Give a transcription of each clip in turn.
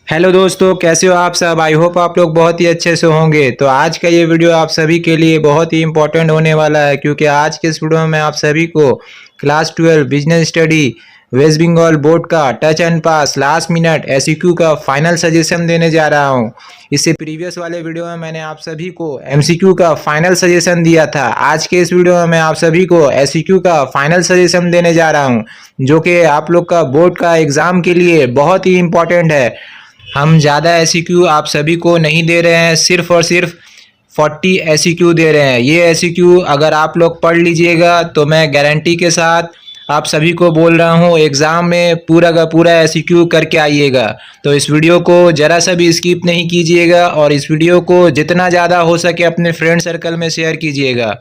Hello दोस्तों, कैसे हो आप सब। आई होप आप लोग बहुत ही अच्छे से होंगे। तो आज का ये वीडियो आप सभी के लिए बहुत ही इंपॉर्टेंट होने वाला है, क्योंकि आज के इस वीडियो में मैं आप सभी को class 12 business study West Bengal board का touch and pass last minute SEQ का फाइनल सजेशन देने जा रहा हूँ। इससे प्रीवियस वाले वीडियो में मैंने आप सभी को एमसीक्यू का फाइनल सजेशन दिया था। आज के इस वीडियो में मैं आप सभी को एसईक्यू का फाइनल सजेशन देने जा रहा हूँ, जो कि आप लोग का बोर्ड का एग्जाम के लिए बहुत ही इंपॉर्टेंट है। हम ज़्यादा एसईक्यू आप सभी को नहीं दे रहे हैं, सिर्फ और सिर्फ 40 एसईक्यू दे रहे हैं। ये एसईक्यू अगर आप लोग पढ़ लीजिएगा तो मैं गारंटी के साथ आप सभी को बोल रहा हूँ, एग्ज़ाम में पूरा का पूरा एसईक्यू करके आइएगा। तो इस वीडियो को ज़रा सा भी स्किप नहीं कीजिएगा और इस वीडियो को जितना ज़्यादा हो सके अपने फ्रेंड सर्कल में शेयर कीजिएगा।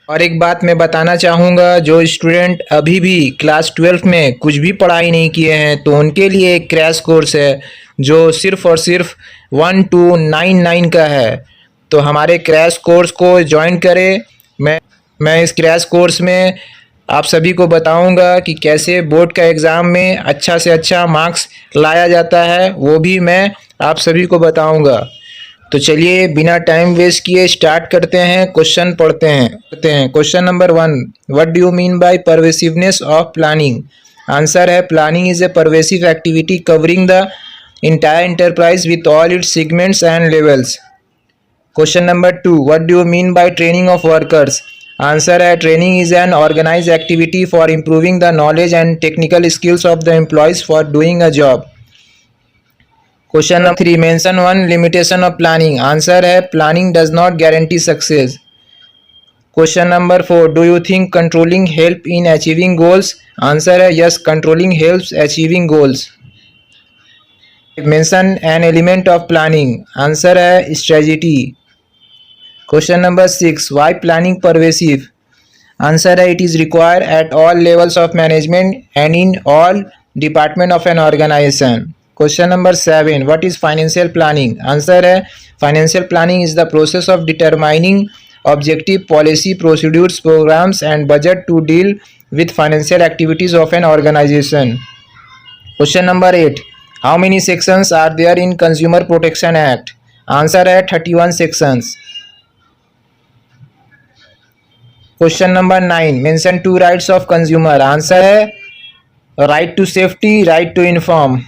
और एक बात मैं बताना चाहूँगा, जो स्टूडेंट अभी भी क्लास 12 में कुछ भी पढ़ाई नहीं किए हैं तो उनके लिए एक क्रैश कोर्स है जो सिर्फ और सिर्फ 1299 का है। तो हमारे क्रैश कोर्स को ज्वाइन करें। मैं इस क्रैश कोर्स में आप सभी को बताऊंगा कि कैसे बोर्ड का एग्ज़ाम में अच्छा से अच्छा मार्क्स लाया जाता है, वो भी मैं आप सभी को बताऊंगा। तो चलिए बिना टाइम वेस्ट किए स्टार्ट करते हैं, क्वेश्चन पढ़ते हैं। Question number 1, what do you mean by pervasiveness of planning. Answer है, planning is a pervasive activity covering the entire enterprise with all its segments and levels. Question number 2, what do you mean by training of workers. Answer है, training is an organized activity for improving the knowledge and technical skills of the employees for doing a job. Question number 3, mention one limitation of planning. Answer है, planning does not guarantee success. Question number 4, do you think controlling help in achieving goals. Answer है, yes, controlling helps achieving goals. Mention an element of planning. Answer है, strategy. Question number 6, why planning pervasive. Answer है, it is required at all levels of management and in all department of an organization. Question number 7, what is financial planning. Answer है, financial planning is the process of determining objective policy, procedures, programs and budget to deal with financial activities of an organization. Question number 8, how many sections are there in Consumer Protection Act. Answer है, 31 sections. Question number 9, mention two rights of consumer. Answer है, right to safety, right to inform.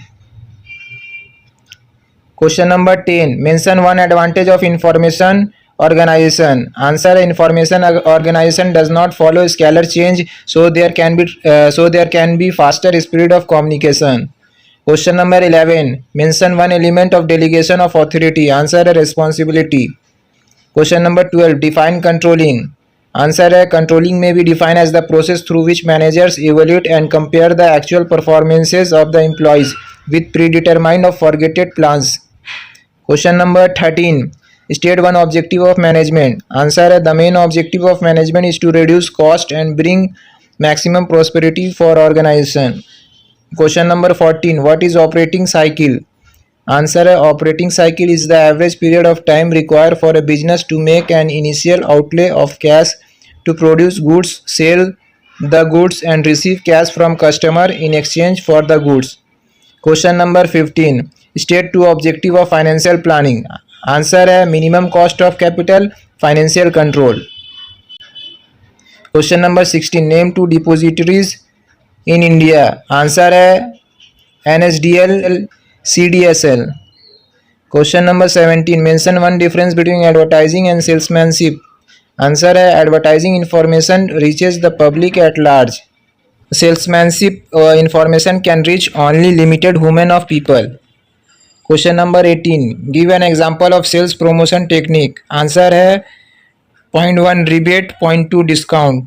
Question number 10, mention one advantage of information organization. Answer है, information organization does not follow scalar change, so there can be faster speed of communication. Question number 11, mention one element of delegation of authority. Answer है, responsibility. Question number 12, define controlling. Answer है, controlling may be defined as the process through which managers evaluate and compare the actual performances of the employees with predetermined or forgotten plans. Question number 13, state one objective of management. Answer है, the main objective of management is to reduce cost and bring maximum prosperity for organization. Question number 14, what is operating cycle. Answer है, operating cycle is the average period of time required for a business to make an initial outlay of cash to produce goods, sell the goods and receive cash from customer in exchange for the goods. Question number 15, state two objective of financial planning. Answer है, minimum cost of capital, financial control. Question number 16, name two depositories in India. Answer है, NSDL, CDSL. Question number 17, mention one difference between advertising and salesmanship. Answer है, advertising information reaches the public at large. Salesmanship information can reach only limited human of people. Question number 18, give an example of sales promotion technique. Answer है, point 1 rebate, point 2 discount.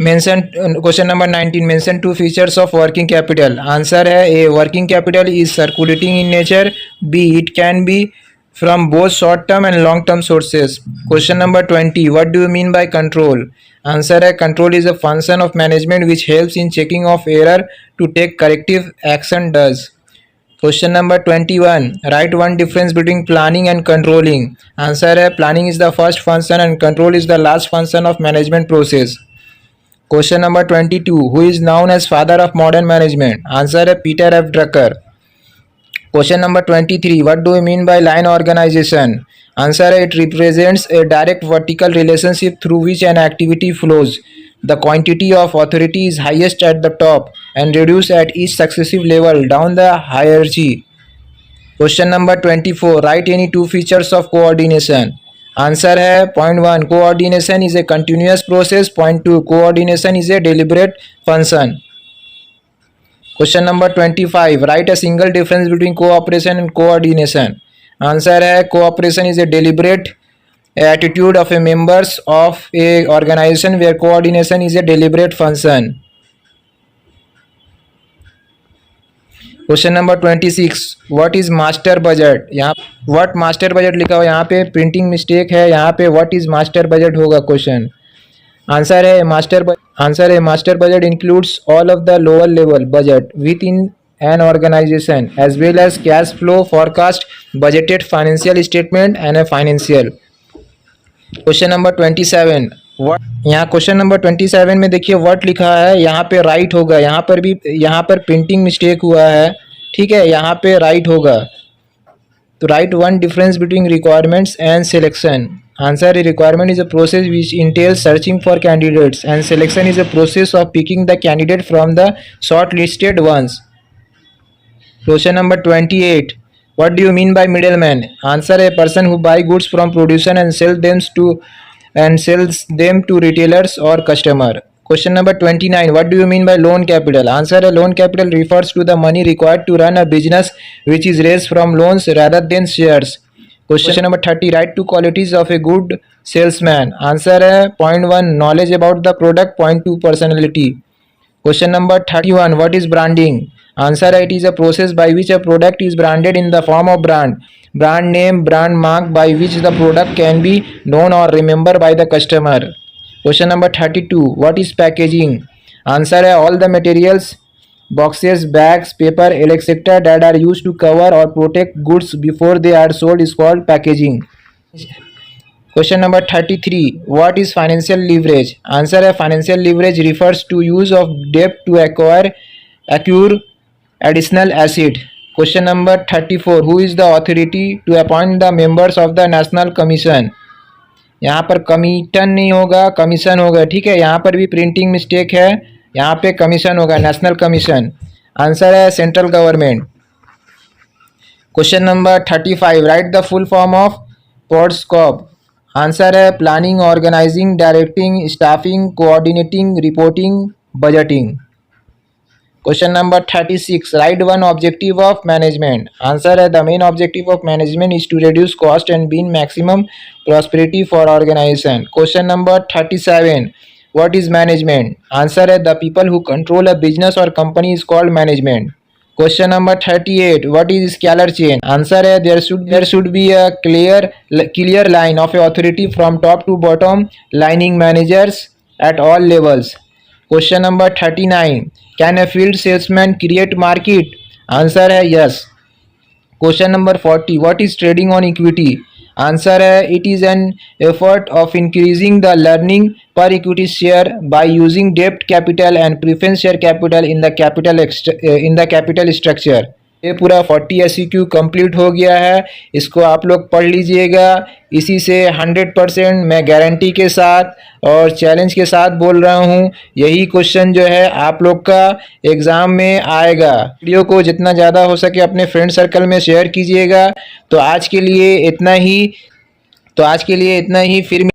Question number 19, mention two features of working capital. Answer है, A, working capital is circulating in nature. B, it can be from both short term and long term sources. Question number 20, what do you mean by control. Answer है, control is a function of management which helps in checking of error to take corrective action does. Question number 21, write one difference between planning and controlling. Answer है, planning is the first function and control is the last function of management process. Question number 22, who is known as father of modern management. Answer है, Peter F. Drucker. Question number 23. What do you mean by line organization? Answer: it represents a direct vertical relationship through which an activity flows. The quantity of authority is highest at the top and reduced at each successive level down the hierarchy. Question number 24. Write any two features of coordination. Answer है point 1. Coordination is a continuous process. Point 2. Coordination is a deliberate function. Question number 25. Write a single difference between cooperation and coordination. Answer है cooperation is a deliberate attitude of a members of a organization where coordination is a deliberate function. Question number 26. What is master budget? यहाँ what master budget लिखा हुआ, यहाँ पे printing mistake है, यहाँ पे what is master budget होगा question. Answer है master budget includes all of the lower level budget with in an organization as well as cash flow forecast, budgeted financial statement and a financial. Question number 27. यहाँ question number 27 में देखिए what लिखा है, यहाँ पे write होगा, यहाँ पर प्रिंटिंग मिस्टेक हुआ है, ठीक है, यहाँ पे राइट होगा. तो write one difference between requirements and selection. Answer है requirement is a process which entails searching for candidates and selection is a process of picking the candidate from the short listed ones. Question number 28. What do you mean by middleman? Answer: a person who buy goods from producer and sells them to retailers or customer. Question number 29. What do you mean by loan capital? Answer: a loan capital refers to the money required to run a business which is raised from loans rather than shares. Question number 30. Write two qualities of a good salesman. Answer: point 1 knowledge about the product, point 2 personality. Question number 31. What is branding? Answer: it is a process by which a product is branded in the form of brand name, brand mark by which the product can be known or remembered by the customer. Question number 32. What is packaging? Answer: all the materials, boxes, bags, paper, etc. that are used to cover or protect goods before they are sold is called packaging. Question number 33. What is financial leverage? Answer: financial leverage refers to use of debt to acquire additional asset. Question number 34. Who is the authority to appoint the members of the national commission? यहाँ पर commission नहीं होगा, commission होगा, ठीक है, यहाँ पर भी प्रिंटिंग मिस्टेक है, यहाँ पे कमीशन होगा, नेशनल कमीशन. आंसर है central government. Question number 35. Write the full form of POSDCORB. Answer है planning, organising, directing, staffing, coordinating, reporting, budgeting. Question number 36. Write one objective of management. Answer: the main objective of management is to reduce cost and bring maximum prosperity for organization. Question number 37. What is management? Answer: the people who control a business or company is called management. Question number 38. What is scalar chain? Answer: there should be a clear line of authority from top to bottom, lining managers at all levels. Question number 39. Can a field salesman create market? Answer है yes. Question number 40. What is trading on equity? Answer है it is an effort of increasing the earning per equity share by using debt capital and preference share capital in the capital structure. ये पूरा 40 SEQ complete हो गया है, इसको आप लोग पढ़ लीजिएगा. इसी से 100% मैं गारंटी के साथ और चैलेंज के साथ बोल रहा हूँ, यही क्वेश्चन जो है आप लोग का एग्ज़ाम में आएगा. वीडियो को जितना ज़्यादा हो सके अपने फ्रेंड सर्कल में शेयर कीजिएगा. तो आज के लिए इतना ही फिर